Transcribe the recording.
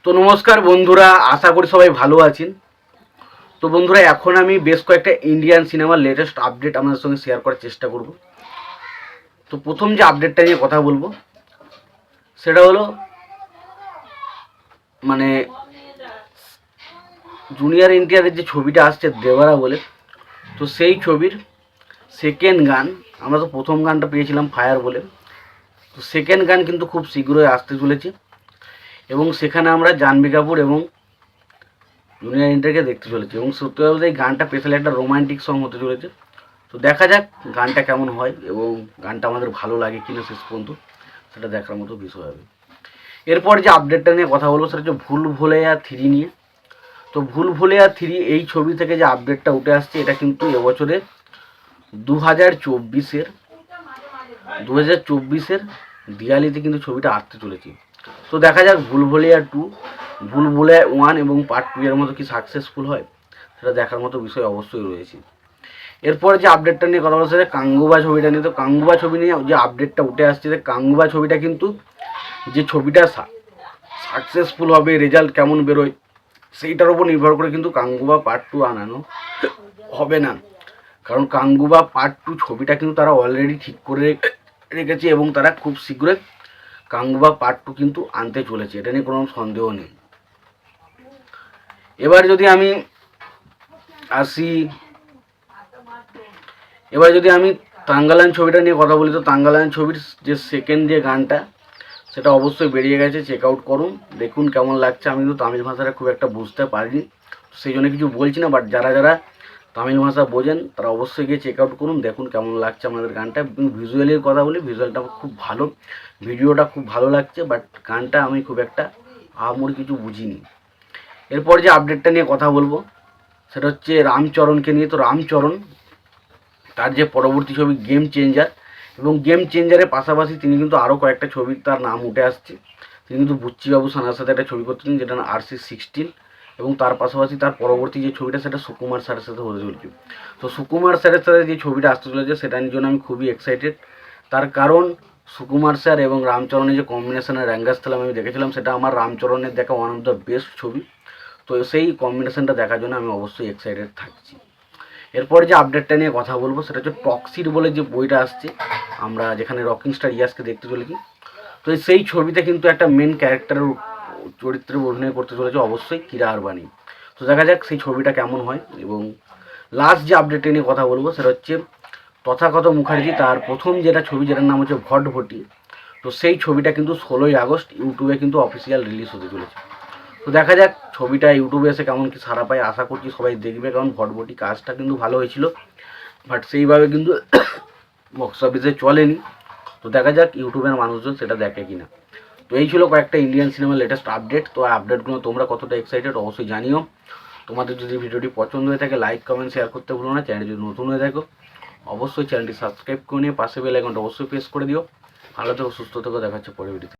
তো নমস্কার বন্ধুরা, আশা করি সবাই ভালো আছেন। তো বন্ধুরা, এখন আমি বেশ কয়েকটা ইন্ডিয়ান সিনেমার লেটেস্ট আপডেট আপনাদের সঙ্গে শেয়ার করার চেষ্টা করব। তো প্রথম যে আপডেটটা নিয়ে কথা বলবো সেটা হলো মানে জুনিয়র এনটিআরের যে ছবিটা আসছে দেওয়ারা বলে, তো সেই ছবির সেকেন্ড গান, আমরা তো প্রথম গানটা পেয়েছিলাম ফায়ার বলে, তো সেকেন্ড গান কিন্তু খুব শীঘ্রই আসতে চলেছে এবং সেখানে আমরা জাহ্নবী কাপুর এবং জুনিয়র এনটিআরকে দেখতে চলেছি এবং সত্যি বলতে এই গানটা স্পেশালি একটা রোমান্টিক সং হতে চলেছে। তো দেখা যাক গানটা কেমন হয় এবং গানটা আমাদের ভালো লাগে কিনা শেষ পর্যন্ত সেটা দেখার মতো বিষয় হবে। এরপর যে আপডেটটা নিয়ে কথা বলবো সেটা হচ্ছে ভুল ভুলাইয়া 3 নিয়ে। তো ভুল ভুলাইয়া 3 এই ছবি থেকে যে আপডেটটা উঠে আসছে, এটা কিন্তু এবছরে 2024-এর দিওয়ালিতে কিন্তু ছবিটা আসতে চলেছে। তো দেখা যাক ভুল ভুলাইয়া 2, ভুল ভুলাইয়া 1 এবং পার্ট 2 এর মতো কি সাকসেসফুল হয়, সেটা দেখার মতো বিষয় অবশ্যই রয়েছে। এরপরে যে আপডেটটা নিয়ে কথা বলছে কাঙ্গুবা ছবিটা নিয়ে। তো কাঙ্গুবা ছবি নিয়ে যে আপডেটটা উঠে আসছে, যে কাঙ্গুবা ছবিটা কিন্তু যে ছবিটা সাকসেসফুল হবে, রেজাল্ট কেমন বেরোয় সেইটার উপর নির্ভর করে কিন্তু কাঙ্গুবা পার্ট 2 আনানো হবে না। কারণ কাঙ্গুবা পার্ট 2 ছবিটা কিন্তু তারা অলরেডি ঠিক করে রেখেছে এবং তারা খুব শীঘ্রই কাঙ্গুবা পার্ট 2 কিন্তু আনতে চলেছে, এটা নিয়ে কোনো সন্দেহ নেই। এবার যদি আমি তাঙ্গালান ছবিটা নিয়ে কথা বলি, তো তাঙ্গালান ছবির যে সেকেন্ড যে গানটা সেটা অবশ্যই বেরিয়ে গেছে, চেক আউট করুন, দেখুন কেমন লাগছে। আমি কিন্তু তামিল ভাষাটা খুব একটা বুঝতে পারিনি, সেই জন্য কিছু বলছি না, বাট যারা যারা তামিল ভাষা বোঝেন তারা অবশ্যই গিয়ে চেক আউট করুন, দেখুন কেমন লাগছে আমাদের গানটা। ভিজুয়ালির কথা বলি, ভিজুয়ালটা খুব ভালো, ভিডিওটা খুব ভালো লাগছে, বাট গানটা আমি খুব একটা আহামরি কিছু বুঝিনি। এরপর যে আপডেটটা নিয়ে কথা বলবো সেটা হচ্ছে রামচরণকে নিয়ে। তো রামচরণ তার যে পরবর্তী ছবি গেম চেঞ্জার, এবং গেম চেঞ্জারের পাশাপাশি তিনি কিন্তু আরও কয়েকটা ছবির তার নাম উঠে আসছে। তিনি কিন্তু বুচ্চিবাবু সানার সাথে একটা ছবি করতেছেন যেটা RC16, এবং তার পাশাপাশি তার পরবর্তী যে ছবিটা সেটা সুকুমার স্যারের সাথে হতে চলছে। তো সুকুমার স্যারের সাথে যে ছবিটা আসতে চলেছে সেটার জন্য আমি খুবই এক্সাইটেড। তার কারণ সুকুমার স্যার এবং রামচরণের যে কম্বিনেশনের র্যাঙ্গাস্থলাম আমি দেখেছিলাম, সেটা আমার রামচরণের দেখা ওয়ান অফ দ্য বেস্ট ছবি। তো সেই কম্বিনেশনটা দেখার জন্য আমি অবশ্যই এক্সাইটেড থাকছি। এরপরে যে আপডেটটা নিয়ে কথা বলবো সেটা হচ্ছে টক্সিড বলে যে বইটা আসছে, আমরা যেখানে রকিং স্টার ইয়াসকে দেখতে চলেছি। তো সেই ছবিতে কিন্তু একটা মেন ক্যারেক্টারের চরিত্রে অভিনয় করতে চলেছে অবশ্যই কিরা আরবানি। তো দেখা যাক সেই ছবিটা কেমন হয়। এবং লাস্ট যে আপডেটটা নিয়ে কথা বলবো সেটা হচ্ছে তথাগত মুখার্জি তার প্রথম যেটা ছবি, যেটার নাম হচ্ছে ভটভটি। তো সেই ছবিটা কিন্তু 16ই আগস্ট ইউটিউবে কিন্তু অফিসিয়াল রিলিজ হতে চলেছে। তো দেখা যাক ছবিটা ইউটিউবে এসে কেমন কি সাড়া পায়, আশা করছি সবাই দেখবে, কারণ ভটভটি কাজটা কিন্তু ভালো হয়েছিল, বাট সেইভাবে কিন্তু বক্স অফিসে চলেনি। তো দেখা যাক ইউটিউবের মানুষজন সেটা দেখে কিনা। তো এই ছিল কয়েকটা ইন্ডিয়ান সিনেমার লেটেস্ট আপডেট। তো আপডেটগুলো তোমরা কতটা এক্সাইটেড অবশ্যই জানিও। তোমাদের যদি ভিডিওটি পছন্দ হয়ে থাকে লাইক কমেন্ট শেয়ার করতে ভুলো না। চ্যানেল যদি নতুন হয়ে থাকো অবশ্যই চ্যানেলটি সাবস্ক্রাইব করে নিয়ে পাশে বেল আইকনটা অবশ্যই প্রেস করে দিও। ভালো থেকো, সুস্থ থেকো, দেখা হচ্ছে পরের ভিডিওতে।